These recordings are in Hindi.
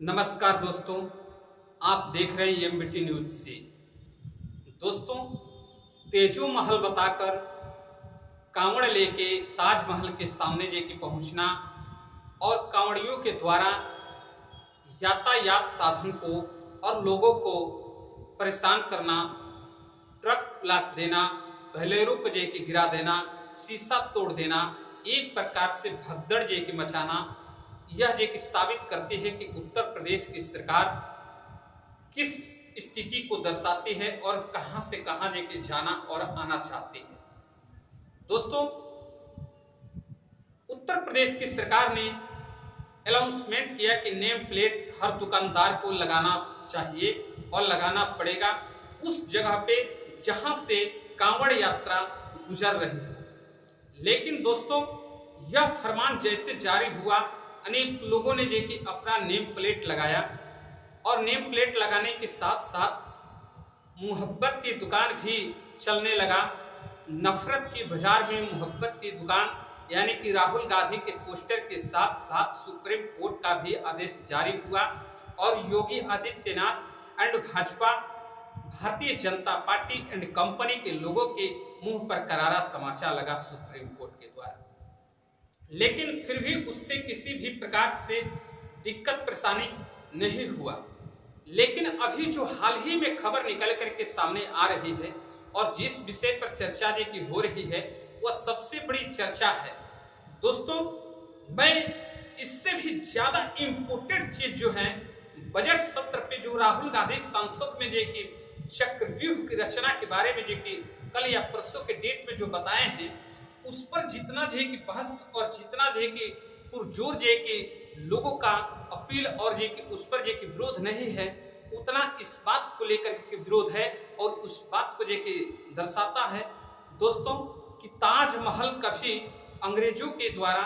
नमस्कार दोस्तों, आप देख रहे हैं एमबीटी न्यूज से। दोस्तों, तेजो महल बताकर कांवड़ लेके ताजमहल के सामने लेके पहुंचना और कांवड़ियों के द्वारा यातायात साधन को और लोगों को परेशान करना, ट्रक लाट देना, बोलेरो को जेके गिरा देना, शीशा तोड़ देना, एक प्रकार से भगदड़ जेके मचाना, यह जेके साबित करती है कि उत्तर प्रदेश की सरकार किस स्थिति को दर्शाती है और कहां से कहां जेके जाना और आना चाहती है। दोस्तों, उत्तर प्रदेश की सरकार ने अनाउंसमेंट किया कि नेम प्लेट हर दुकानदार को लगाना चाहिए और लगाना पड़ेगा उस जगह पे जहां से कांवड़ यात्रा गुजर रही है। लेकिन दोस्तों, यह फरमान जैसे जारी हुआ, अनेक लोगों ने जेकि अपना नेम प्लेट लगाया और नेम प्लेट लगाने के साथ साथ मोहब्बत की दुकान भी चलने लगा। नफरत की बाजार में मोहब्बत की दुकान, यानी कि राहुल गांधी के पोस्टर के साथ साथ सुप्रीम कोर्ट का भी आदेश जारी हुआ और Yogi Adityanath and Bhajpa, Bharatiya Janata party and company के लोगों के मुंह पर करारा तमाचा लगा सुप्रीम कोर्ट के द्वारा। लेकिन फिर भी उससे किसी भी प्रकार से दिक्कत परेशानी नहीं हुआ। लेकिन अभी जो हाल ही में खबर निकल करके सामने आ रही है और जिस विषय पर चर्चा की हो रही है, वह सबसे बड़ी चर्चा है। दोस्तों, मैं इससे भी ज्यादा इम्पोर्टेंट चीज जो है, बजट सत्र पे जो राहुल गांधी संसद में की चक्रव्यूह की रचना के बारे में कल या परसों के डेट में जो बताए हैं, उस पर जितना की बहस और जितना की पुरजोर की लोगों का अपील और उस पर विरोध नहीं है, उतना इस बात को लेकर के विरोध है और उस बात को दर्शाता है दोस्तों कि ताजमहल कभी अंग्रेजों के द्वारा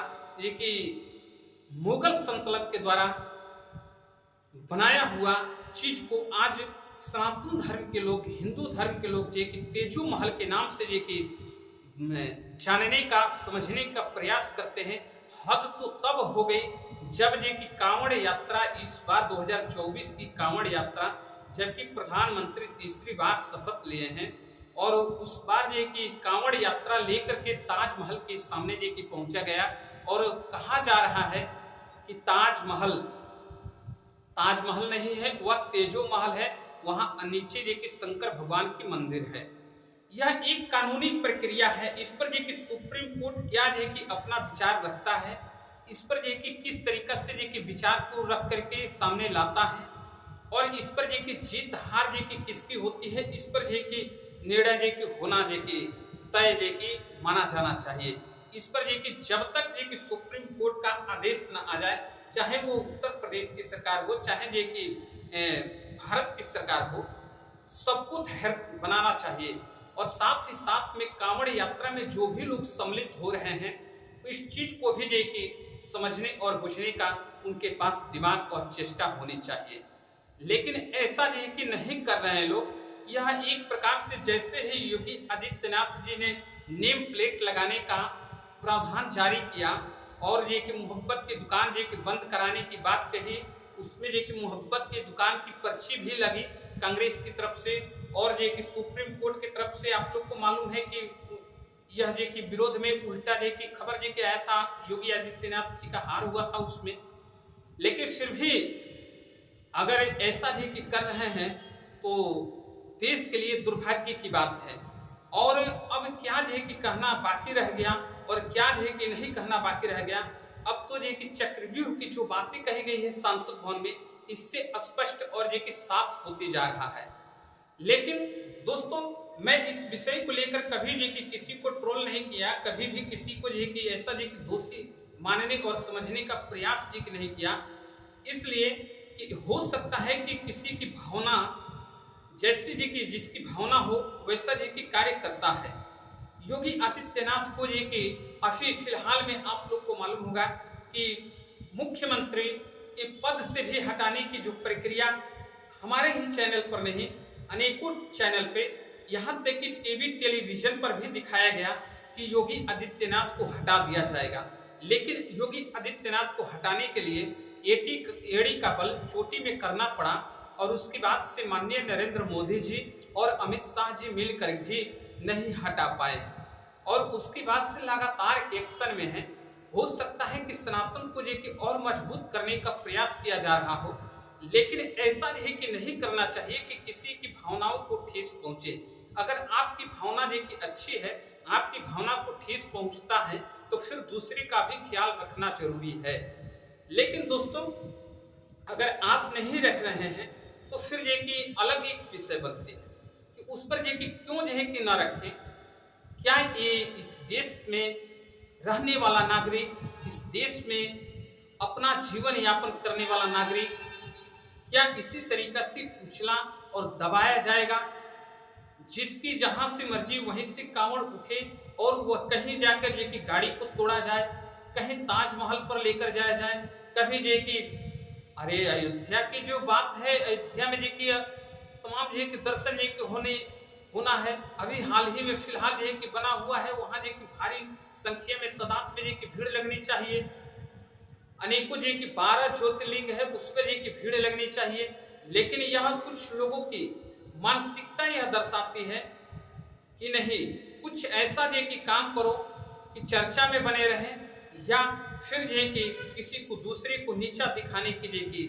मुगल सल्तनत के द्वारा बनाया हुआ चीज को आज सनातन धर्म के लोग, हिंदू धर्म के लोग तेजो महल के नाम से जानने का, समझने का प्रयास करते हैं। हद तो तब हो गई जब कांवड़ यात्रा, इस बार 2024 की कांवड़ यात्रा, जबकि प्रधानमंत्री तीसरी बार शपथ लिए हैं और उस बार कांवड़ यात्रा लेकर के ताजमहल के सामने पहुंचा गया और कहा जा रहा है कि ताजमहल नहीं है, वह तेजो महल है। वहां नीचे शंकर भगवान की मंदिर है। यह एक कानूनी प्रक्रिया है। इस पर सुप्रीम कोर्ट क्या अपना विचार रखता है, इस पर किस तरीका से विचार को रख करके सामने लाता है और इस पर जीत हार किसकी होती है, इस पर निर्णय होना तय माना जाना चाहिए। इस पर जब तक सुप्रीम कोर्ट का आदेश न आ जाए, चाहे वो उत्तर प्रदेश की सरकार हो, चाहे भारत की सरकार हो, सबको धैर्य बनाना चाहिए और साथ ही साथ में कांवड़ यात्रा में जो भी लोग सम्मिलित हो रहे हैं, इस चीज को भी समझने और बुझने का उनके पास दिमाग और चेष्टा होनी चाहिए। लेकिन ऐसा नहीं कर रहे हैं लोग। यह एक प्रकार से जैसे ही योगी आदित्यनाथ जी ने नेम प्लेट लगाने का प्रावधान जारी किया और मोहब्बत की दुकान बंद कराने की बात कही, उसमें मोहब्बत की दुकान की पर्ची भी लगी कांग्रेस की तरफ से और सुप्रीम कोर्ट की तरफ से। आप लोग को मालूम है कि यह विरोध में उल्टा खबर आया था, योगी आदित्यनाथ जी का हार हुआ था उसमें। लेकिन फिर भी अगर ऐसा कर रहे हैं तो देश के लिए दुर्भाग्य की बात है। और अब क्या कहना बाकी रह गया और क्या नहीं कहना बाकी रह गया। अब तो चक्रव्यूह की जो बातें कही गई है सांसद भवन में, इससे स्पष्ट और साफ होती जा रहा है। लेकिन दोस्तों, मैं इस विषय को लेकर कभी किसी को ट्रोल नहीं किया, कभी भी किसी को ऐसा दोषी मानने और समझने का प्रयास नहीं किया, इसलिए कि हो सकता है कि किसी की भावना जैसी जिसकी भावना हो वैसा कार्य करता है। योगी आदित्यनाथ को अभी फिलहाल में आप लोग को मालूम होगा कि मुख्यमंत्री के पद से भी हटाने की जो प्रक्रिया हमारे ही चैनल पर नहीं, अनेकों चैनल पे, यहाँ तक कि टीवी टेलीविजन पर भी दिखाया गया कि योगी आदित्यनाथ को हटा दिया जाएगा। लेकिन योगी आदित्यनाथ को हटाने के लिए एड़ी का बल चोटी में करना पड़ा और उसके बाद से माननीय नरेंद्र मोदी जी और अमित शाह जी मिलकर भी नहीं हटा पाए और उसके बाद से लगातार एक्शन में है। हो सकता है कि सनातन को जो और मजबूत करने का प्रयास किया जा रहा हो, लेकिन ऐसा नहीं कि नहीं करना चाहिए कि किसी की भावनाओं को ठेस पहुंचे। अगर आपकी भावना जो कि अच्छी है, आपकी भावना को ठेस पहुंचता है तो फिर दूसरे का भी ख्याल रखना जरूरी है। लेकिन दोस्तों अगर आप नहीं रख रहे हैं तो फिर जो कि अलग एक विषय बनती है कि उस पर जो कि क्यों जो है कि ना रखें। क्या ये इस देश में रहने वाला नागरिक, इस देश में अपना जीवन यापन करने वाला नागरिक क्या इसी तरीका से कुचला और दबाया जाएगा? जिसकी जहां से मर्जी वहीं से कांवड़ उठे और वह कहीं जाकर जो कि गाड़ी को तोड़ा जाए, कहीं ताजमहल पर लेकर जाया जाए, कभी जो कि अरे अयोध्या की जो बात है, अयोध्या में जो कि तमाम जो कि दर्शन जो कि होना है, अभी हाल ही में फिलहाल जो कि बना हुआ है, वहां जो कि भारी संख्या में तादाद में जो कि भीड़ लगनी चाहिए। अनेकों जो कि 12 ज्योतिर्लिंग है उस पर जो कि भीड़ लगनी चाहिए। लेकिन यह कुछ लोगों की मानसिकता यह दर्शाती है कि नहीं, कुछ ऐसा जो कि काम करो कि चर्चा में बने रहे, या फिर जो कि किसी को दूसरे को नीचा दिखाने की जो कि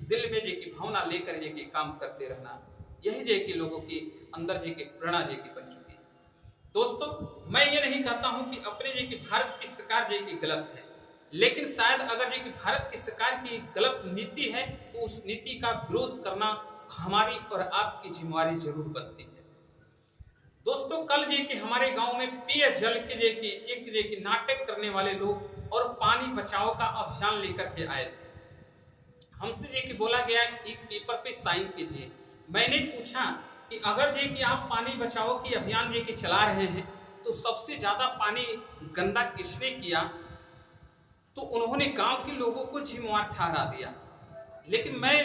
दिल में जो कि भावना लेकर जो कि काम करते रहना, यही जो कि लोगों के अंदर जो कि प्रेरणा जो कि बन चुकी है। दोस्तों मैं ये नहीं कहता हूं कि अपने जो कि भारत की सरकार जो कि गलत है, लेकिन शायद अगर जो कि भारत की सरकार की गलत नीति है तो उस नीति का विरोध करना हमारी और आपकी जिम्मेवारी जरूर बनती है। दोस्तों कल जो कि हमारे गांव में पेयजल के जो कि एक जो कि नाटक करने वाले लोग और पानी बचाओ का अभियान लेकर के आए थे। हमसे जो कि बोला गया एक पेपर पे साइन कीजिए। मैंने पूछा कि अगर जो कि आप पानी बचाओ की अभियान जो कि चला रहे हैं तो सबसे ज्यादा पानी गंदा किसने किया, तो उन्होंने गांव के लोगों को जिम्मेवार ठहरा दिया। लेकिन मैं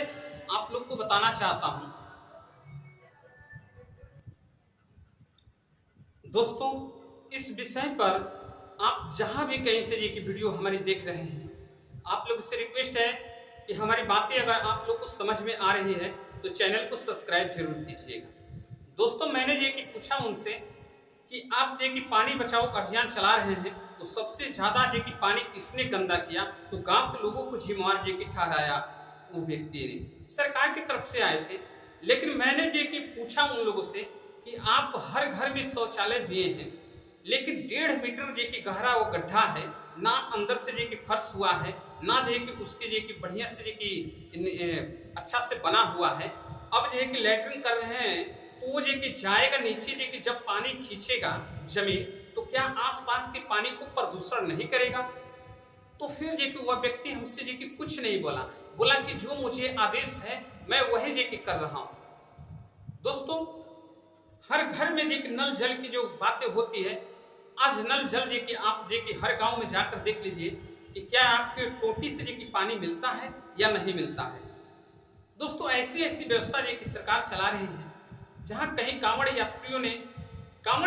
आप लोग को बताना चाहता हूं दोस्तों, इस विषय पर आप जहां भी कहीं से ये वीडियो हमारी देख रहे हैं, आप लोग से रिक्वेस्ट है कि हमारी बातें अगर आप लोग को समझ में आ रही है तो चैनल को सब्सक्राइब जरूर कीजिएगा। दोस्तों मैंने ये कि पूछा उनसे कि आप जो कि पानी बचाओ अभियान चला रहे हैं तो सबसे ज्यादा जो कि पानी किसने गंदा किया, तो गांव के लोगों को जिम्मेवार जो कि ठहराया वो व्यक्ति ने, सरकार की तरफ से आए थे। लेकिन मैंने जो कि पूछा उन लोगों से कि आप हर घर में शौचालय दिए हैं, लेकिन 1.5 मीटर जो कि गहरा वो गड्ढा है, ना अंदर से जो कि फर्श हुआ है, ना जो कि उसके जो कि बढ़िया से जो कि अच्छा से बना हुआ है। अब जो कि लैट्रिन कर रहे हैं तो वो जो कि जाएगा नीचे, जो कि जब पानी खींचेगा जमीन तो क्या आसपास के पानी को प्रदूषण नहीं करेगा? तो फिर जो कि वह व्यक्ति हमसे जो कि कुछ नहीं बोला कि जो मुझे आदेश है मैं वही जो कि कर रहा हूं। दोस्तों हर घर में जो कि नल जल की जो बातें होती है, आज नल जल जो कि आप जो कि हर गांव में जाकर देख लीजिए कि क्या आपके टोटी से जो कि पानी मिलता है या नहीं मिलता है। दोस्तों ऐसी व्यवस्था जो कि सरकार चला रही है, जहां कहीं कांवड़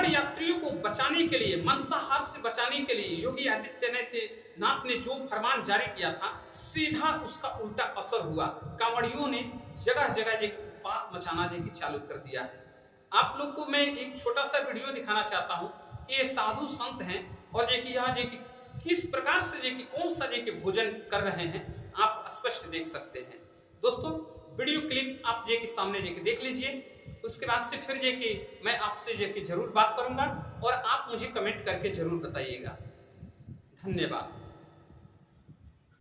यात्रियों को बचाने के लिए, मांसाहार से बचाने के लिए योगी आदित्यनाथ ने जो फरमान जारी किया था, सीधा उसका उल्टा असर हुआ। कांवड़ियों ने जगह जगह जो उत्पात मचाना जो कि चालू कर दिया है। आप लोग को मैं एक छोटा सा वीडियो दिखाना चाहता हूं कि ये साधु संत हैं और जो कि यहाँ जो कि किस प्रकार से जो कि कौन सा जो कि भोजन कर रहे हैं, आप स्पष्ट देख सकते हैं। दोस्तों वीडियो क्लिप आप जो कि सामने जो कि देख लीजिए, उसके बाद से फिर जो कि मैं आपसे जो कि जरूर बात करूंगा और आप मुझे कमेंट करके जरूर बताइएगा। धन्यवाद।